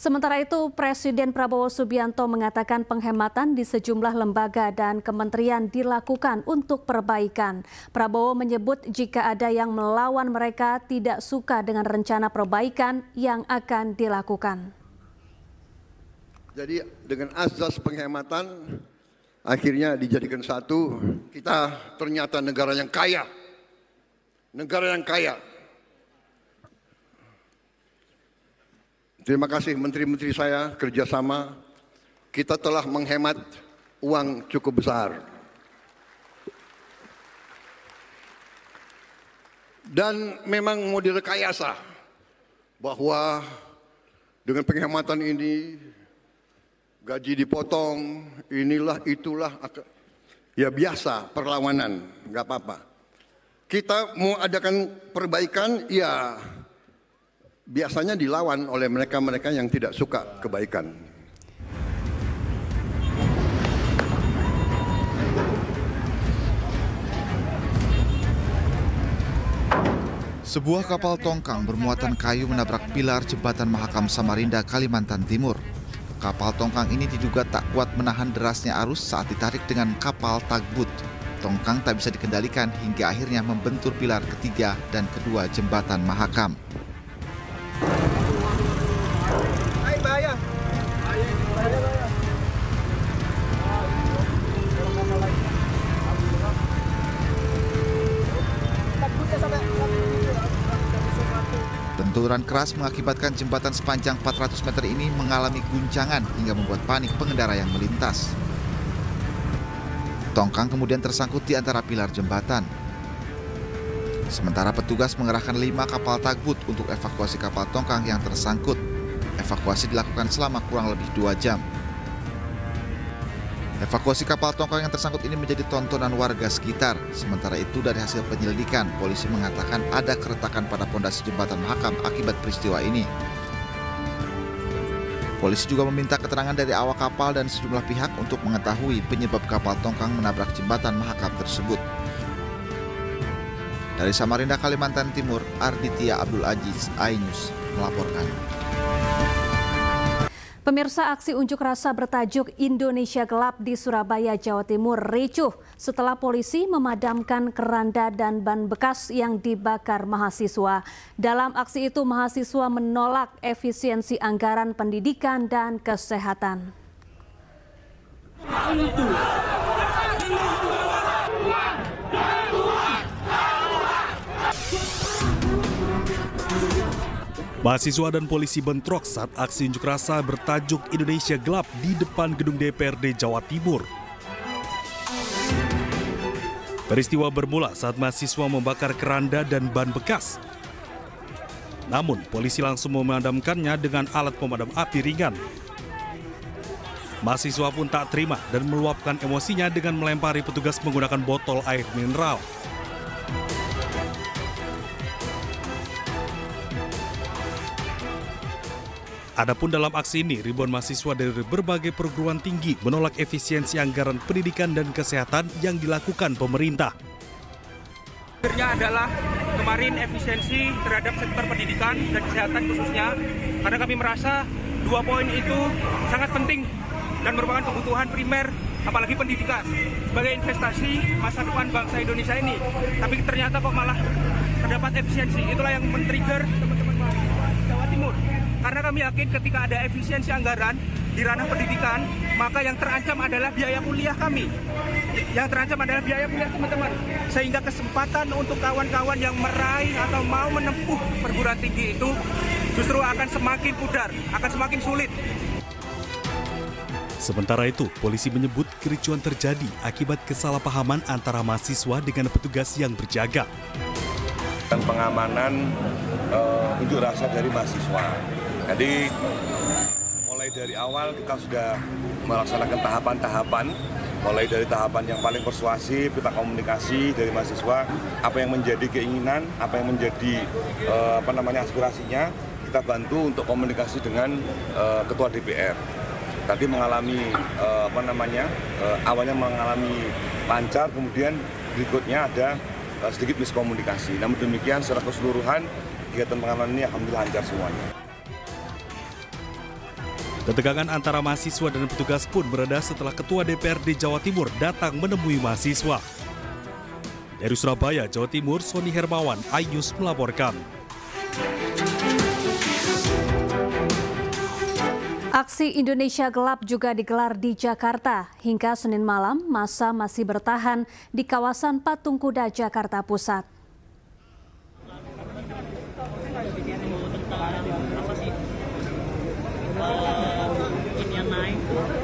Sementara itu, Presiden Prabowo Subianto mengatakan penghematan di sejumlah lembaga dan kementerian dilakukan untuk perbaikan. Prabowo menyebut jika ada yang melawan mereka tidak suka dengan rencana perbaikan yang akan dilakukan. Jadi dengan azas penghematan akhirnya dijadikan satu, kita ternyata negara yang kaya. Negara yang kaya. Terima kasih menteri-menteri saya kerjasama, kita telah menghemat uang cukup besar. Dan memang mau direkayasa bahwa dengan penghematan ini gaji dipotong, inilah itulah, ya biasa perlawanan, nggak apa-apa. Kita mau adakan perbaikan, ya biasanya dilawan oleh mereka-mereka yang tidak suka kebaikan. Sebuah kapal tongkang bermuatan kayu menabrak pilar jembatan Mahakam Samarinda, Kalimantan Timur. Kapal tongkang ini diduga tak kuat menahan derasnya arus saat ditarik dengan kapal tugboat. Tongkang tak bisa dikendalikan hingga akhirnya membentur pilar ketiga dan kedua jembatan Mahakam. Benturan keras mengakibatkan jembatan sepanjang 400 meter ini mengalami guncangan hingga membuat panik pengendara yang melintas. Tongkang kemudian tersangkut di antara pilar jembatan. Sementara petugas mengerahkan 5 kapal tugboat untuk evakuasi kapal tongkang yang tersangkut. Evakuasi dilakukan selama kurang lebih 2 jam. Evakuasi kapal tongkang yang tersangkut ini menjadi tontonan warga sekitar. Sementara itu dari hasil penyelidikan, polisi mengatakan ada keretakan pada pondasi jembatan Mahakam akibat peristiwa ini. Polisi juga meminta keterangan dari awak kapal dan sejumlah pihak untuk mengetahui penyebab kapal tongkang menabrak jembatan Mahakam tersebut. Dari Samarinda, Kalimantan Timur, Arditya Abdul Aziz, iNews melaporkan. Pemirsa, aksi unjuk rasa bertajuk Indonesia Gelap di Surabaya, Jawa Timur ricuh setelah polisi memadamkan keranda dan ban bekas yang dibakar mahasiswa. Dalam aksi itu, mahasiswa menolak efisiensi anggaran pendidikan dan kesehatan. Mahasiswa dan polisi bentrok saat aksi unjuk rasa bertajuk Indonesia Gelap di depan gedung DPRD Jawa Timur. Peristiwa bermula saat mahasiswa membakar keranda dan ban bekas. Namun, polisi langsung memadamkannya dengan alat pemadam api ringan. Mahasiswa pun tak terima dan meluapkan emosinya dengan melempari petugas menggunakan botol air mineral. Adapun dalam aksi ini, ribuan mahasiswa dari berbagai perguruan tinggi menolak efisiensi anggaran pendidikan dan kesehatan yang dilakukan pemerintah. Akhirnya adalah kemarin efisiensi terhadap sektor pendidikan dan kesehatan khususnya, karena kami merasa 2 poin itu sangat penting dan merupakan kebutuhan primer, apalagi pendidikan sebagai investasi masa depan bangsa Indonesia ini. Tapi ternyata kok malah terdapat efisiensi, itulah yang men-trigger teman-teman mahasiswa Jawa Timur. Karena kami yakin ketika ada efisiensi anggaran di ranah pendidikan, maka yang terancam adalah biaya kuliah kami. Yang terancam adalah biaya kuliah teman-teman. Sehingga kesempatan untuk kawan-kawan yang meraih atau mau menempuh perguruan tinggi itu justru akan semakin pudar, akan semakin sulit. Sementara itu, polisi menyebut kericuan terjadi akibat kesalahpahaman antara mahasiswa dengan petugas yang berjaga. Dan pengamanan unjuk rasa dari mahasiswa. Jadi mulai dari awal kita sudah melaksanakan tahapan-tahapan, mulai dari tahapan yang paling persuasif, kita komunikasi dari mahasiswa, apa yang menjadi keinginan, apa yang menjadi aspirasinya, kita bantu untuk komunikasi dengan Ketua DPR. Tadi mengalami awalnya mengalami lancar, kemudian berikutnya ada sedikit miskomunikasi. Namun demikian secara keseluruhan kegiatan pengamanan ini alhamdulillah lancar semuanya. Ketegangan antara mahasiswa dan petugas pun mereda setelah Ketua DPRD Jawa Timur datang menemui mahasiswa. Dari Surabaya, Jawa Timur, Sony Hermawan, iNews melaporkan. Aksi Indonesia Gelap juga digelar di Jakarta. Hingga Senin malam, massa masih bertahan di kawasan Patung Kuda, Jakarta Pusat.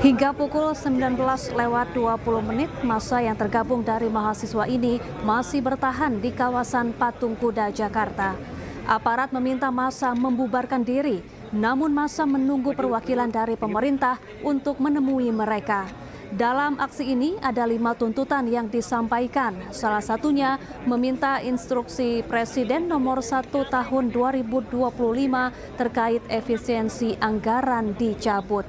Hingga pukul 19:20 massa yang tergabung dari mahasiswa ini masih bertahan di kawasan Patung Kuda, Jakarta. Aparat meminta massa membubarkan diri, namun massa menunggu perwakilan dari pemerintah untuk menemui mereka. Dalam aksi ini ada 5 tuntutan yang disampaikan. Salah satunya meminta instruksi Presiden nomor 1 tahun 2025 terkait efisiensi anggaran dicabut.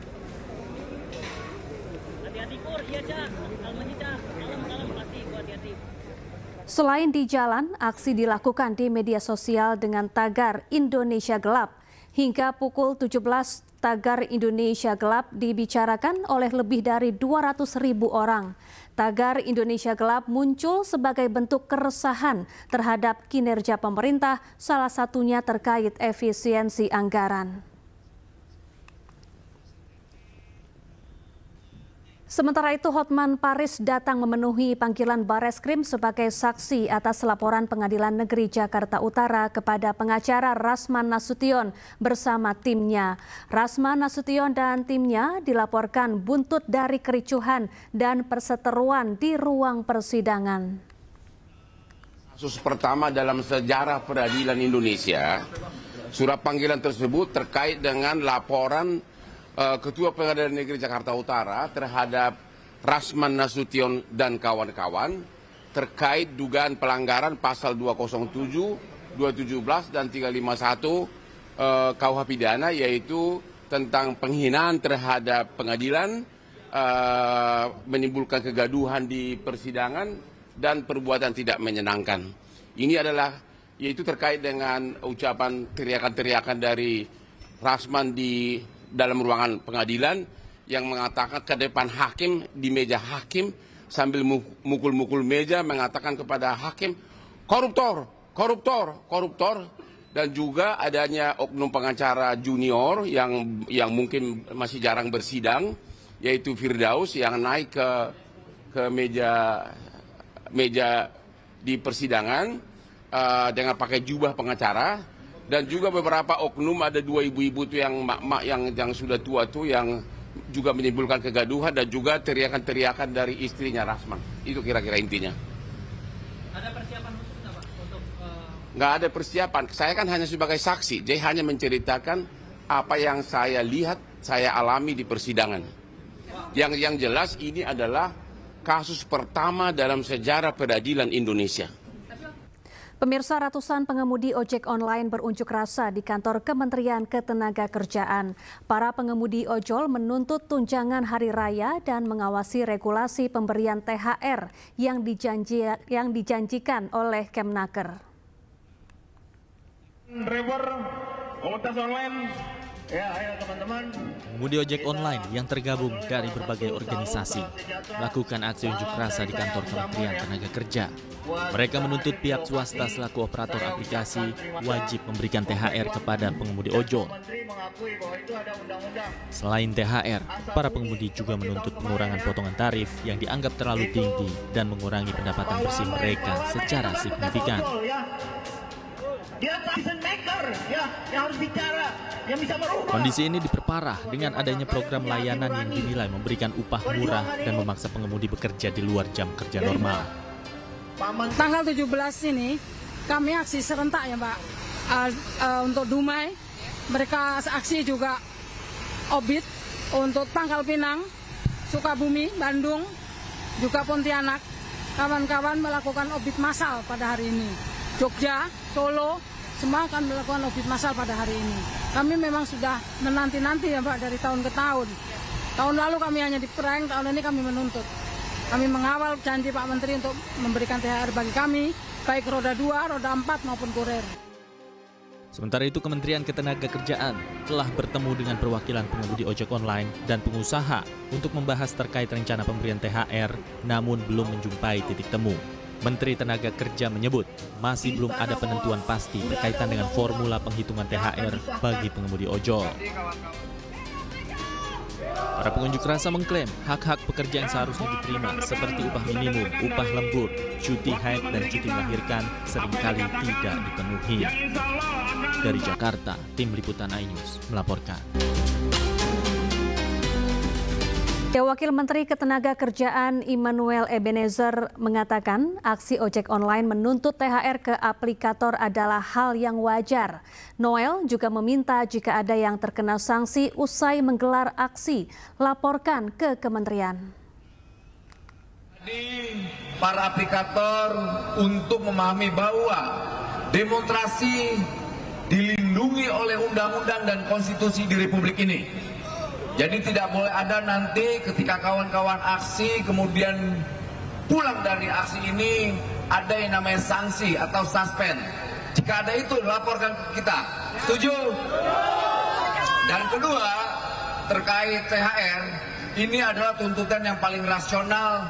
Selain di jalan, aksi dilakukan di media sosial dengan tagar Indonesia Gelap. Hingga pukul 17, tagar Indonesia Gelap dibicarakan oleh lebih dari 200.000 orang. Tagar Indonesia Gelap muncul sebagai bentuk keresahan terhadap kinerja pemerintah, salah satunya terkait efisiensi anggaran. Sementara itu, Hotman Paris datang memenuhi panggilan Bareskrim sebagai saksi atas laporan Pengadilan Negeri Jakarta Utara kepada pengacara Rasman Nasution bersama timnya. Rasman Nasution dan timnya dilaporkan buntut dari kericuhan dan perseteruan di ruang persidangan. Kasus pertama dalam sejarah peradilan Indonesia, surat panggilan tersebut terkait dengan laporan Ketua Pengadilan Negeri Jakarta Utara terhadap Rasman Nasution dan kawan-kawan terkait dugaan pelanggaran pasal 207, 217 dan 351 KUH pidana, yaitu tentang penghinaan terhadap pengadilan, menimbulkan kegaduhan di persidangan dan perbuatan tidak menyenangkan. Ini adalah yaitu terkait dengan ucapan teriakan-teriakan dari Rasman di dalam ruangan pengadilan yang mengatakan ke depan hakim, di meja hakim, sambil mukul-mukul meja mengatakan kepada hakim, koruptor, koruptor, koruptor. Dan juga adanya oknum pengacara junior yang mungkin masih jarang bersidang, yaitu Firdaus, yang naik ke meja di persidangan dengan pakai jubah pengacara. Dan juga beberapa oknum, ada 2 ibu-ibu tuh yang mak-mak yang sudah tua tuh yang juga menimbulkan kegaduhan, dan juga teriakan-teriakan dari istrinya Rasman. Itu kira-kira intinya. Ada persiapan khusus nggak, Pak? Nggak ada persiapan. Saya kan hanya sebagai saksi. Dia hanya menceritakan apa yang saya lihat, saya alami di persidangan. Yang jelas ini adalah kasus pertama dalam sejarah peradilan Indonesia. Pemirsa, ratusan pengemudi ojek online berunjuk rasa di kantor Kementerian Ketenagakerjaan. Para pengemudi ojol menuntut tunjangan hari raya dan mengawasi regulasi pemberian THR yang dijanjikan oleh Kemnaker. Driver, komunitas online. Ya, ayo teman-teman. Pengemudi ojek online yang tergabung dari berbagai organisasi melakukan aksi unjuk rasa di kantor Kementerian Tenaga Mereka menuntut pihak swasta selaku operator aplikasi wajib memberikan THR kepada pengemudi ojol. Selain THR, para pengemudi juga menuntut pengurangan potongan tarif yang dianggap terlalu tinggi dan mengurangi pendapatan bersih mereka secara signifikan. Kondisi ini diperparah dengan adanya program layanan yang dinilai memberikan upah murah dan memaksa pengemudi bekerja di luar jam kerja normal. Tanggal 17 ini kami aksi serentak ya Pak, untuk Dumai, mereka aksi juga Obit, untuk Pangkal Pinang, Sukabumi, Bandung, juga Pontianak. Kawan-kawan melakukan Obit massal pada hari ini. Jogja, Solo, semua akan melakukan Obit massal pada hari ini. Kami memang sudah menanti-nanti ya Pak dari tahun ke tahun. Tahun lalu kami hanya di prank, tahun ini kami menuntut. Kami mengawal janji Pak Menteri untuk memberikan THR bagi kami, baik roda 2, roda 4 maupun kurir. Sementara itu, Kementerian Ketenagakerjaan telah bertemu dengan perwakilan pengemudi ojek online dan pengusaha untuk membahas terkait rencana pemberian THR, namun belum menjumpai titik temu. Menteri Tenaga Kerja menyebut masih belum ada penentuan pasti berkaitan dengan formula penghitungan THR bagi pengemudi ojol. Para pengunjuk rasa mengklaim hak-hak pekerja yang seharusnya diterima seperti upah minimum, upah lembur, cuti haid, dan cuti melahirkan seringkali tidak dipenuhi. Dari Jakarta, Tim Liputan iNews melaporkan. Wakil Menteri Ketenagakerjaan Immanuel Ebenezer mengatakan aksi ojek online menuntut THR ke aplikator adalah hal yang wajar. Noel juga meminta jika ada yang terkena sanksi usai menggelar aksi, laporkan ke kementerian. Jadi para aplikator untuk memahami bahwa demonstrasi dilindungi oleh undang-undang dan konstitusi di Republik ini. Jadi tidak boleh ada nanti ketika kawan-kawan aksi kemudian pulang dari aksi ini ada yang namanya sanksi atau suspend. Jika ada itu laporkan ke kita. Setuju? Dan kedua, terkait THR, ini adalah tuntutan yang paling rasional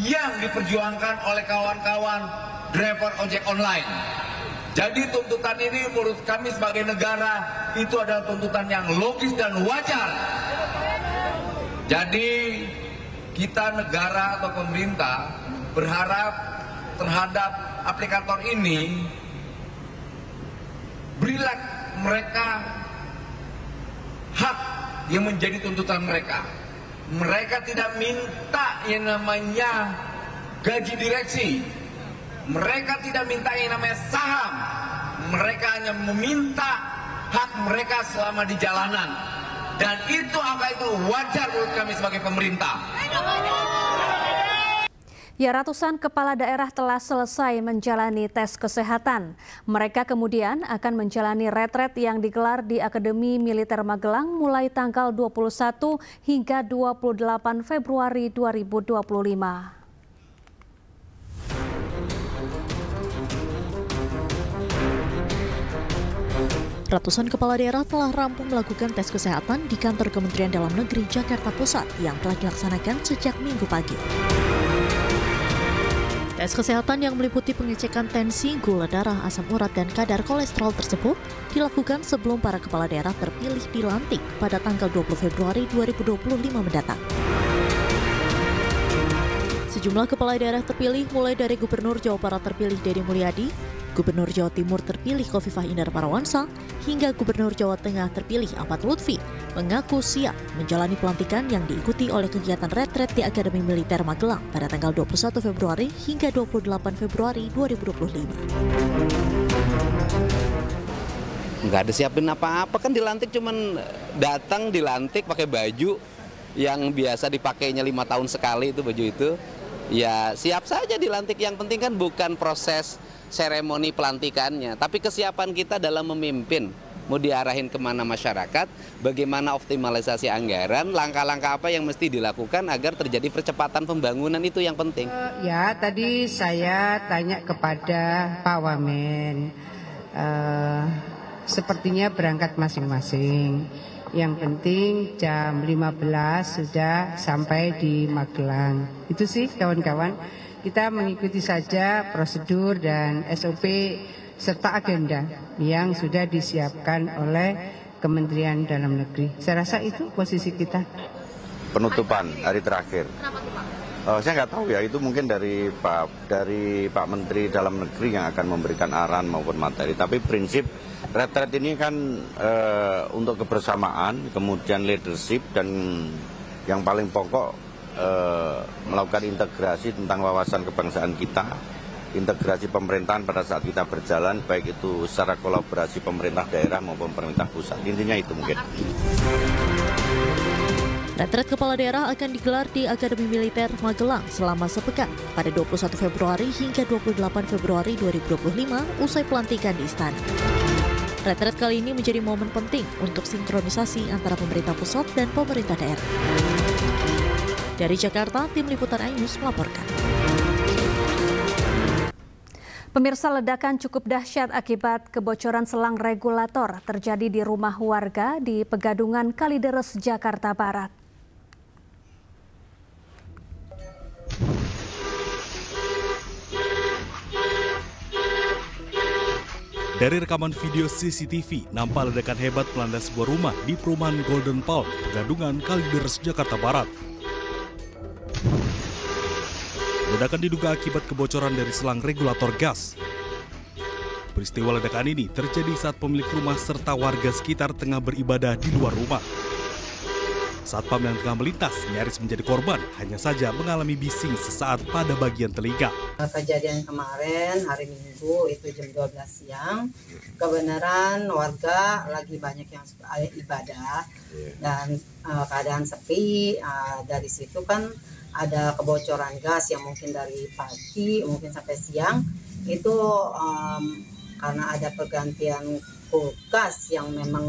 yang diperjuangkan oleh kawan-kawan driver ojek online. Jadi tuntutan ini menurut kami sebagai negara itu adalah tuntutan yang logis dan wajar. Jadi kita negara atau pemerintah berharap terhadap aplikator ini berilah mereka hak yang menjadi tuntutan mereka. Mereka tidak minta yang namanya gaji direksi. Mereka tidak minta yang namanya saham. Mereka hanya meminta hak mereka selama di jalanan. Dan itu apa itu wajar menurut kami sebagai pemerintah. Ya, ratusan kepala daerah telah selesai menjalani tes kesehatan. Mereka kemudian akan menjalani retret yang digelar di Akademi Militer Magelang mulai tanggal 21 hingga 28 Februari 2025. Ratusan kepala daerah telah rampung melakukan tes kesehatan di kantor Kementerian Dalam Negeri Jakarta Pusat yang telah dilaksanakan sejak Minggu pagi. Tes kesehatan yang meliputi pengecekan tensi, gula darah, asam urat, dan kadar kolesterol tersebut dilakukan sebelum para kepala daerah terpilih dilantik pada tanggal 20 Februari 2025 mendatang. Sejumlah kepala daerah terpilih mulai dari Gubernur Jawa Barat terpilih Deddy Mulyadi, Gubernur Jawa Timur terpilih Khofifah Indar Parawansa, hingga Gubernur Jawa Tengah terpilih Ahmad Lutfi mengaku siap menjalani pelantikan yang diikuti oleh kegiatan retret di Akademi Militer Magelang pada tanggal 21 Februari hingga 28 Februari 2025. Nggak ada siapin apa-apa, kan dilantik cuman datang dilantik pakai baju yang biasa dipakainya 5 tahun sekali, itu baju itu. Ya siap saja dilantik, yang penting kan bukan proses seremoni pelantikannya, tapi kesiapan kita dalam memimpin. Mau diarahin kemana masyarakat, bagaimana optimalisasi anggaran, langkah-langkah apa yang mesti dilakukan agar terjadi percepatan pembangunan, itu yang penting. Ya, tadi saya tanya kepada Pak Wamen, sepertinya berangkat masing-masing. Yang penting jam 15 sudah sampai di Magelang. Itu sih kawan-kawan, kita mengikuti saja prosedur dan SOP serta agenda yang sudah disiapkan oleh Kementerian Dalam Negeri. Saya rasa itu posisi kita. Penutupan hari terakhir. Saya nggak tahu ya, itu mungkin dari Pak Menteri Dalam Negeri yang akan memberikan arahan maupun materi. Tapi prinsip retret ini kan untuk kebersamaan, kemudian leadership, dan yang paling pokok melakukan integrasi tentang wawasan kebangsaan kita, integrasi pemerintahan pada saat kita berjalan, baik itu secara kolaborasi pemerintah daerah maupun pemerintah pusat. Intinya itu mungkin. Retret kepala daerah akan digelar di Akademi Militer Magelang selama sepekan pada 21 Februari hingga 28 Februari 2025 usai pelantikan di Istana. Retret kali ini menjadi momen penting untuk sinkronisasi antara pemerintah pusat dan pemerintah daerah. Dari Jakarta, Tim Liputan iNews melaporkan. Pemirsa, ledakan cukup dahsyat akibat kebocoran selang regulator terjadi di rumah warga di Pegadungan Kalideres, Jakarta Barat. Dari rekaman video CCTV, nampak ledakan hebat melanda sebuah rumah di perumahan Golden Palm, Pegadungan Kalideres, Jakarta Barat. Ledakan diduga akibat kebocoran dari selang regulator gas. Peristiwa ledakan ini terjadi saat pemilik rumah serta warga sekitar tengah beribadah di luar rumah. Satpam yang tengah melintas nyaris menjadi korban, hanya saja mengalami bising sesaat pada bagian telinga. Kejadian kemarin hari Minggu itu jam 12 siang, kebenaran warga lagi banyak yang ibadah dan keadaan sepi. Dari situ kan ada kebocoran gas yang mungkin dari pagi mungkin sampai siang itu karena ada pergantian kulkas yang memang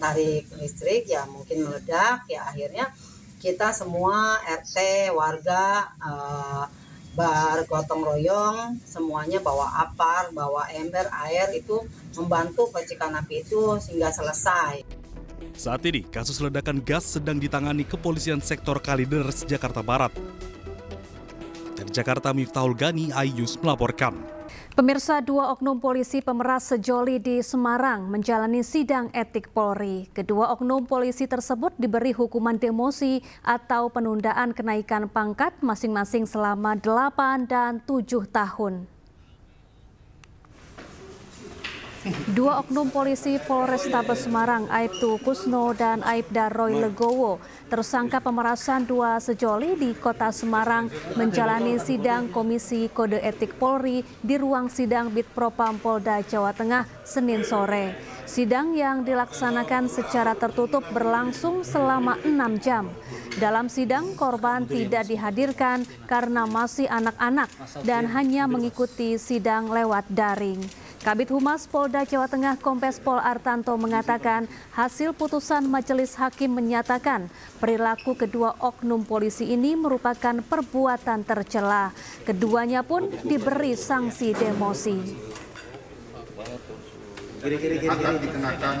tarik listrik ya mungkin meledak ya, akhirnya kita semua RT warga bergotong royong semuanya bawa apar, bawa ember air itu membantu percikan api itu sehingga selesai. Saat ini kasus ledakan gas sedang ditangani Kepolisian Sektor Kalideres, Jakarta Barat. Dari Jakarta, Miftahul Gani, iNews melaporkan. Pemirsa, 2 oknum polisi pemeras sejoli di Semarang menjalani sidang etik Polri. Kedua oknum polisi tersebut diberi hukuman demosi atau penundaan kenaikan pangkat masing-masing selama 8 dan 7 tahun. 2 oknum polisi Polrestabes Semarang, Aibtu Kusno dan Aibda Roy Legowo, tersangka pemerasan 2 sejoli di Kota Semarang, menjalani sidang Komisi Kode Etik Polri di ruang sidang Bitpropam Polda Jawa Tengah Senin sore. Sidang yang dilaksanakan secara tertutup berlangsung selama 6 jam. Dalam sidang, korban tidak dihadirkan karena masih anak-anak dan hanya mengikuti sidang lewat daring. Kabid Humas Polda Jawa Tengah Kombes Pol Artanto mengatakan hasil putusan majelis hakim menyatakan perilaku kedua oknum polisi ini merupakan perbuatan tercela. Keduanya pun diberi sanksi demosi. Akan dikenakan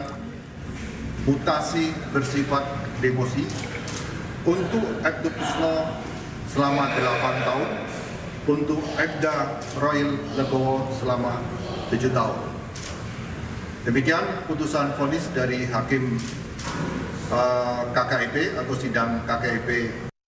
mutasi bersifat demosi untuk Aibtu Kusno selama 8 tahun, untuk Aibda Roy Legowo selama 7 tahun. Demikian putusan vonis dari Hakim KKIP atau sidang KKIP